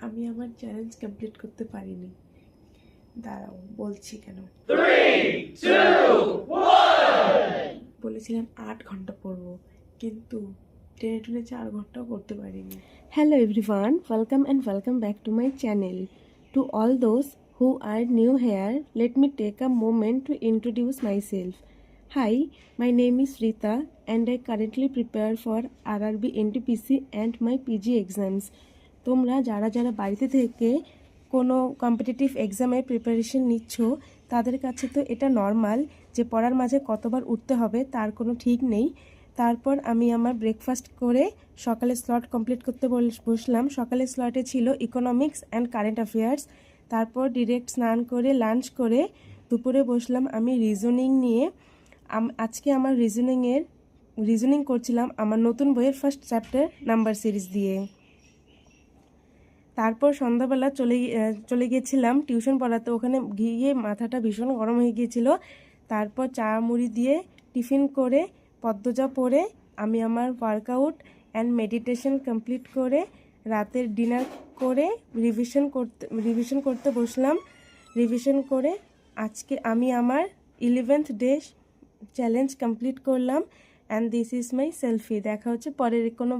আমি আমার challenge complete করতে পারিনি। দাঁড়াও, বলছি কেন। 3, 2, 1. বলেছিলাম 8 ঘন্টা পড়বো, কিন্তু টেনে টেনে 4 ঘন্টাও করতে পারিনি। Hello everyone, welcome back to my channel. To all those who are new here, let me take a moment to introduce myself. Hi, my name is Rita and I currently prepare for RRB NTPC and my PG exams. তোমরা যারা যারা বাড়িতে থেকে কোনো competitive এক্সামের preparation নিচ্ছ, তাদের কাছে তো এটা নর্মাল যে পড়ার মাঝে কতবার উঠতে হবে তার কোনো ঠিক নেই। তারপর আমি আমার ব্রেকফাস্ট করে সকালে স্লট কমপ্লিট করতে বসলাম। সকালের স্লটে ছিল ইকোনমিক্স অ্যান্ড কারেন্ট অ্যাফেয়ার্স। তারপর ডিরেক্ট স্নান করে লাঞ্চ করে দুপুরে বসলাম আমি রিজনিং নিয়ে। আজকে আমার রিজনিং করছিলাম আমার নতুন বইয়ের ফার্স্ট চ্যাপ্টার নাম্বার সিরিজ দিয়ে। তারপর সন্ধ্যাবেলা চলে গিয়েছিলাম টিউশন পড়াতে। ওখানে গিয়ে মাথাটা ভীষণ গরম হয়ে গিয়েছিল। তারপর চা মুড়ি দিয়ে টিফিন করে পদ্মজা পরে আমি আমার ওয়ার্কআউট অ্যান্ড মেডিটেশন কমপ্লিট করে রাতের ডিনার করে রিভিশন করতে বসলাম। রিভিশন করে আজকে আমি আমার 11th ডে চ্যালেঞ্জ কমপ্লিট করলাম। And this is my selfie. দেখা হচ্ছে পরের কোনো